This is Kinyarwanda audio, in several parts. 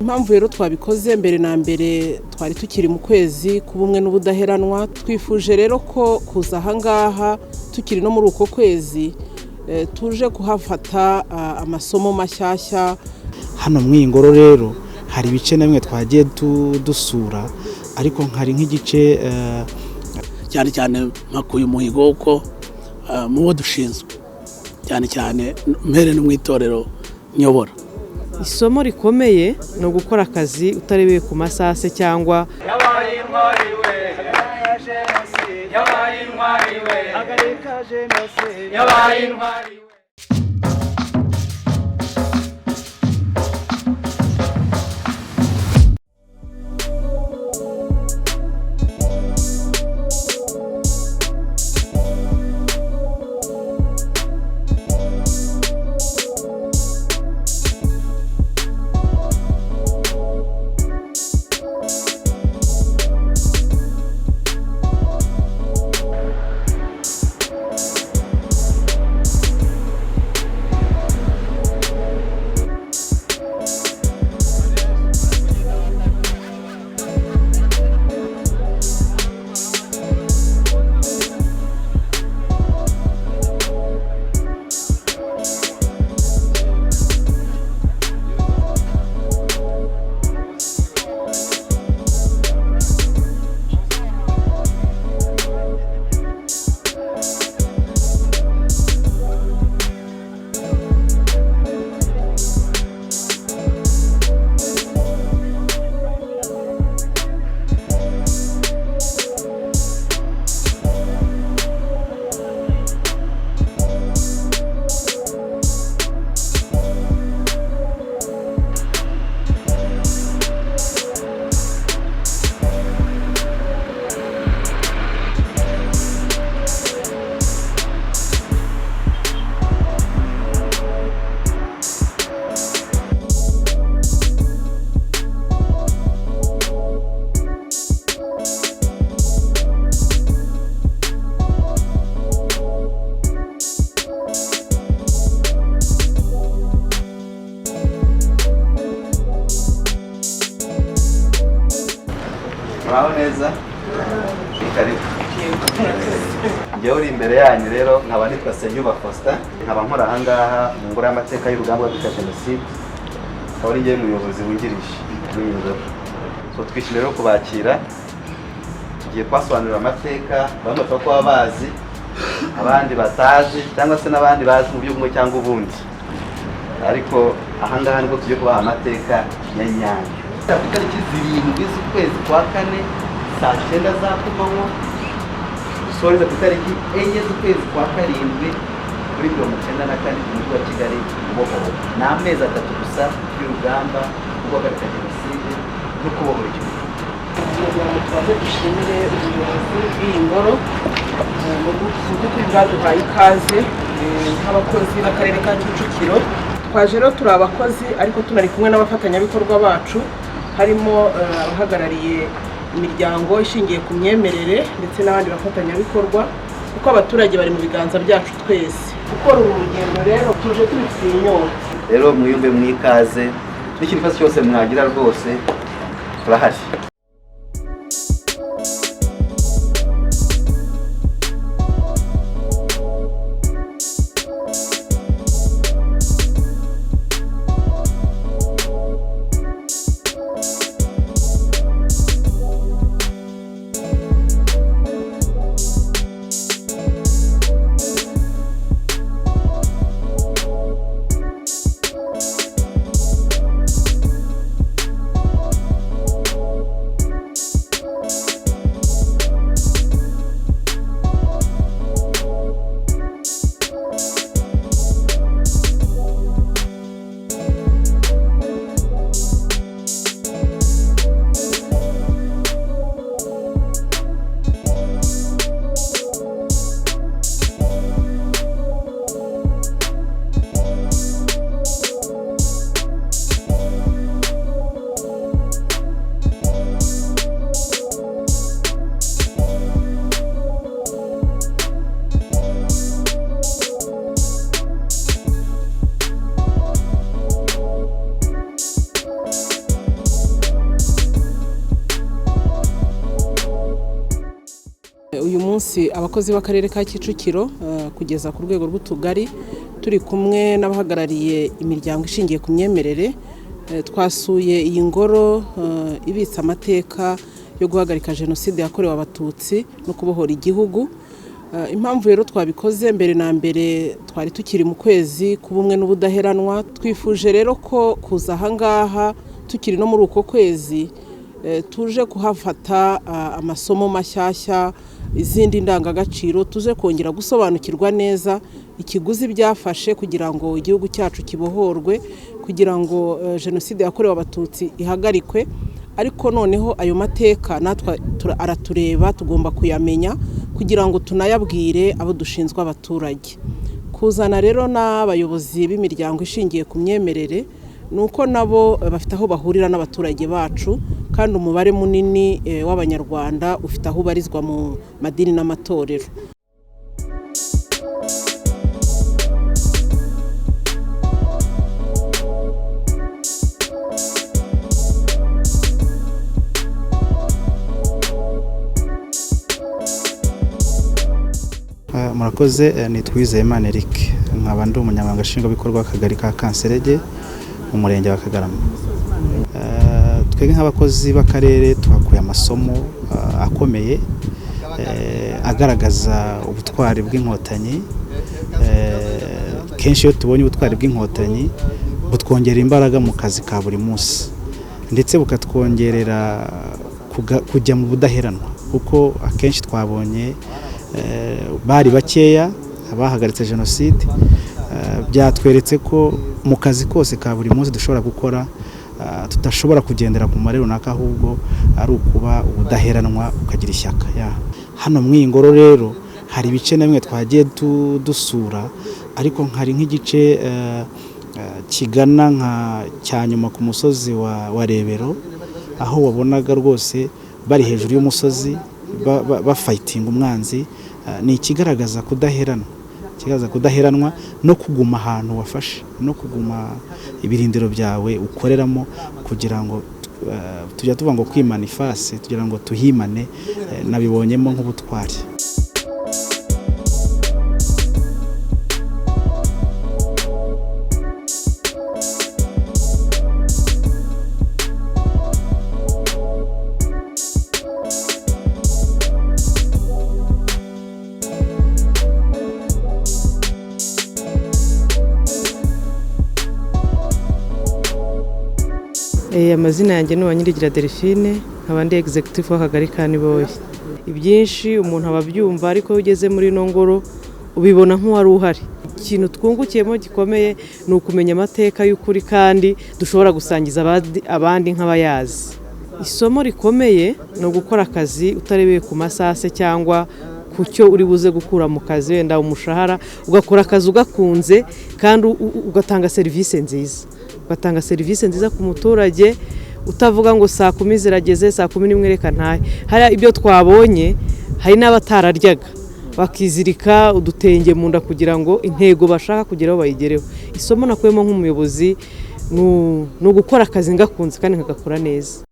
Impamvu rero twabikoze mbere na mbere twari tukiri mu kwezi kubumwe n'ubudaheranwa, twifuje rero ko kuza ahangaha tukiri no muri uko kwezi tuje kuhafata amasomo mashyashya. Hano mw'iyi ngoro rero hari ibice namwe twagiye dusura, ariko nkari nk'igice cyane cyane makuye umuhigo uko mu bo dushinzwe cyane cyane mpere no mwitorero nyobora. Isomo rikomeye no gukora akazi utarebeye ku masase cyangwa yabaye intwari we yabaye intwari we hagarika genocide yabaye intwari we. neza njyewe uri imbere yanyu rero nkaba nitwa Senyuba Faustin, nkaba nkora ahangaha mu ngoro y'amateka y'urugamba rwa Jenoside, akaba ari njyewe muyobozi wungirije w'iyi ngoro. So twishimiye rero kubakira, tugiye kwasobanurira amateka bamwe bapfa bazi, abandi batazi cyangwa se n'abandi bazi mu buryo bumwe cyangwa ubundi, ariko ahangaha nibwo tugiye kubaha amateka ya nyayo. Itariki 7 z'ukwezi kwa kane saa 9 za kumanywa, dusoreza ku itariki 4 z'ukwezi kwa karindwi kuri 94 mu mujyi wa Kigali ubohora. Ni amezi 3 gusa y'urugamba rwo guhagarika Jenoside no kubohora igihugu. Tubaze dushimire ubuyobozi bw'iyi ngoro mu bwaduhaye ikaze nk'abakozi b'akarere ka Kicukiro. Twaje rero turi abakozi ariko tunari kumwe n'abafatanyabikorwa bacu, harimo abahagarariye imiryango ishingiye ku myemerere ndetse n'abandi bafatanyabikorwa, kuko abaturage bari mu biganza byacu twese. Gukora uru rugendo rero tuje tubifitiye inyota. Rero mwiyumve mwikaze, n'ikindi kibazo cyose mwagira rwose turahari. munsi abakozi b'akarere ka Kicukiro kugeza ku rwego rw'utugari turi kumwe n'abahagarariye imiryango ishingiye ku myemerere twasuye iyi ngoro ibitsa amateka yo guhagarika jenoside yakorewe abatutsi no kubohora igihugu. Impamvu rero twabikoze mbere na mbere twari tukiri mu kwezi kubumwe n'ubudaheranwa, twifuje rero ko kuza aha ngaha tukiri no muri uko kwezi tuje kuhafata amasomo mashyashya, izindi ndangagaciro, tuje kongera gusobanukirwa neza ikiguzi byafashe kugira ngo igihugu cyacu kibohorwe, kugira ngo jenoside yakorewe abatutsi ihagarikwe. Ariko noneho ayo mateka natwe aratureba, tugomba kuyamenya kugira ngo tunayabwire abo dushinzwe abaturage. Kuzana rero n'abayobozi b'imiryango ishingiye ku myemerere nuko nabo bafite aho bahurira n'abaturage bacu, kandi umubare munini w'abanyarwanda ufite aho ubarizwa mu madini n'amatorero. Murakoze, nitwa Imana Eric, nkaba ndi umunyamabanga nshingwabikorwa w'akagari ka Kanserege mu murenge wa Kagarama. Twebwe nk'abakozi b'akarere twakuye amasomo akomeye agaragaza ubutwari bw'inkotanyi. Kenshi iyo tubonye ubutwari bw'inkotanyi butwongerera imbaraga mu kazi ka buri munsi, ndetse bukatwongerera kujya mu budaheranwa, kuko akenshi twabonye bari bakeya abahagaritse jenoside. Byatweretse ko mu kazi kose ka buri munsi dushobora gukora tutashobora kugendera ku mare runaka, ahubwo ari ukuba ubudaheranwa, ukagira ishyaka. Hano mu iyi ngoro rero hari ibice namwe twagiye dusura, ariko hari nk'igice kigana nka cyanyuma ku musozi wa Rebero, aho wabonaga rwose bari hejuru y'umusozi bafighting umwanzi. Ni ikigaragaza kudaheranwa no kuguma ahantu wafashe, no kuguma ibirindiro byawe ukoreramo, kugira ngo tujya tuvuga ngo kwimana ifasi, kugira ngo tuhimane. Nabibonyemo nk'ubutwari. Amazina yanjye ni Uwanyirigira Delphine, nkaba ndi executive w'akagari ka Niboye. Ibyinshi umuntu ababyumva, ariko iyo ugeze muri ino ngoro ubibona nk'uwari uhari. Ikintu twungukiyemo gikomeye ni ukumenya amateka y'ukuri, kandi dushobora gusangiza abandi nk'abayazi. Isomo rikomeye ni ugukora akazi utarebeye ku masase cyangwa ku cyo uri buze gukura mu kazi, wenda umushahara, ugakora akazi ugakunze kandi ugatanga serivisi nziza. Ugatanga serivisi nziza ku muturage, utavuga ngo saa 10 zirageze, saa 11 reka ntahe. Hari ibyo twabonye, hari n'abatararyaga bakizirika udutenge mu nda kugira ngo intego bashaka kugeraho bayigereho. Isomo nakuyemo nk'umuyobozi ni ugukora akazi ngakunze kandi nkagakora neza.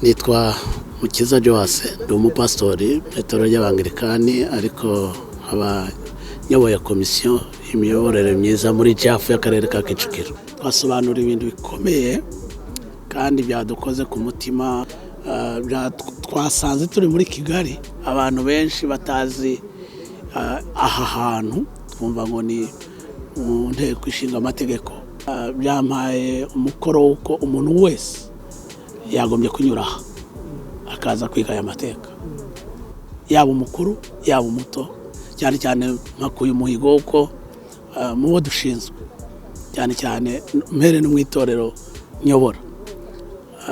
Nitwa Mukiza Joase, ndi umupastori mu itorero ry'Abangilikani, ariko nkaba nyoboye komisiyo y'imiyoborere myiza muri JAF y'akarere ka Kicukiro. Twasobanura ibintu bikomeye kandi byadukoze ku mutima. Twasanze turi muri Kigali, abantu benshi batazi aha hantu, twumva ngo ni mu nteko ishinga amategeko. Byampaye umukoro w'uko umuntu wese yagombye kunyura akaza kwiga aya mateka, yaba umukuru yaba umuto, cyane cyane nkakuye umuhigo uko mu bo dushinzwe, cyane cyane mpere no mu itorero nyobora,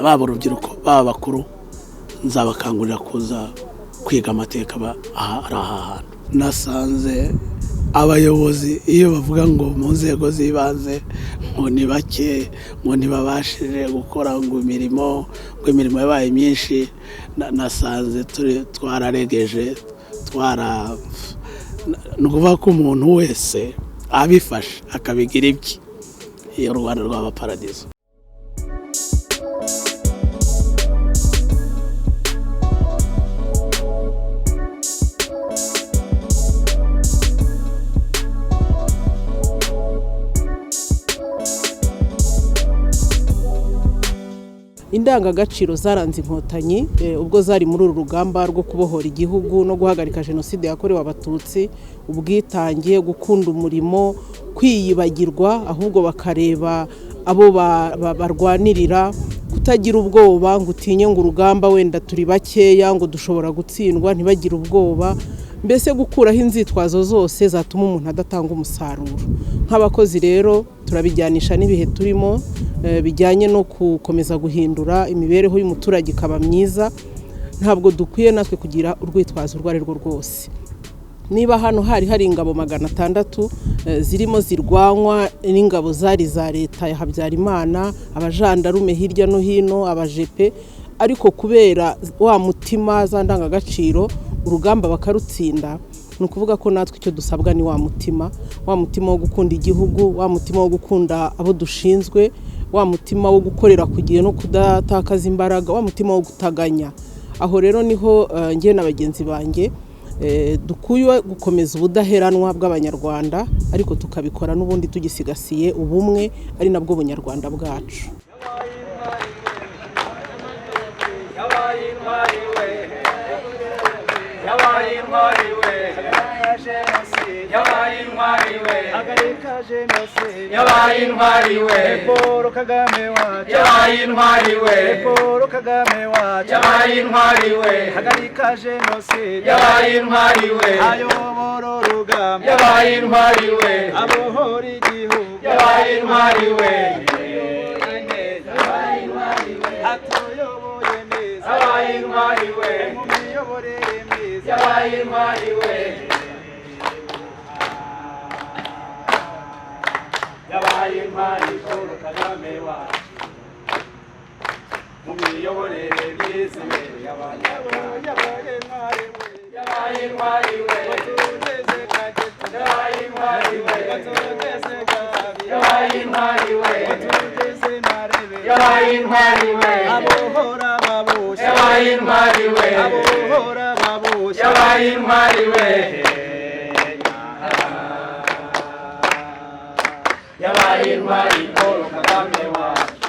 baba urubyiruko baba bakuru, nzabakangurira kuza kwiga amateka ari aha hantu. Nasanze abayobozi iyo bavuga ngo mu nzego z'ibanze ngo ni bake ngo ntibabashije gukora ngo imirimo yabaye myinshi, nasanze twararegeje ni ukuvuga ko umuntu wese abifashe akabigira ibye, iyo Rwanda rwaba paradizo. Indangagaciro zaranze inkotanyi ubwo zari muri uru rugamba rwo kubohora igihugu no guhagarika jenoside yakorewe abatutsi, ubwitange, gukunda umurimo, kwiyibagirwa ahubwo bakareba abo barwanirira, kutagira ubwoba ngo utinye ngo urugamba wenda turi bakeya ngo dushobora gutsindwa, ntibagire ubwoba, mbese gukuraho inzitwazo zose zatuma umuntu adatanga umusaruro. Nk'abakozi rero turabijyanisha n'ibihe turimo bijyanye no gukomeza guhindura imibereho y'umuturage ikaba myiza. Ntabwo dukwiye natwe kugira urwitwazo urwo ari rwo rwose. Niba hano hari ingabo 600 zirimo zirwanywa n'ingabo zari za leta ya Habyarimana, abajandarume hirya no hino, abajepe, ariko kubera wa mutima za ndangagaciro urugamba bakarutsinda, ni ukuvuga ko natwe icyo dusabwa ni wa mutima wo gukunda igihugu, wa mutima wo gukunda abo dushinzwe, wa mutima wo gukorera ku gihe no kudatakaza imbaraga, wa mutima wo gutaganya. Aho rero niho ngiye na bagenzi banjye dukwiye gukomeza ubudaheranwa bw'abanyarwanda, ariko tukabikora n'ubundi tugisigasiye ubumwe ari nabwo bunyarwanda bwacu. Hagarika Genocide, yabaye intwari we, Paul Kagame wacu, yabaye intwari we, Paul Kagame wacu, yabaye intwari we, hagarika Genocide, yabaye intwari we, ayobora urugamba, yabaye intwari we, abohora igihugu, yabaye intwari we, atuyoboye neza, yabaye intwari we, mu miyoborere myiza, yabaye intwari we, yabaye intwari Paul Kagame wacu, mu miyoborere myiza, yabaye intwari we, yabaye intwari we, batugeze Kageta, yabaye intwari we, batugeze Gabi, yabaye intwari we, batugeze Marebe, yabaye intwari we, abohora baboshe, yabaye intwari we, abohora baboshe, yabaye intwari we, yabaye intwari Paul Kagame wacu.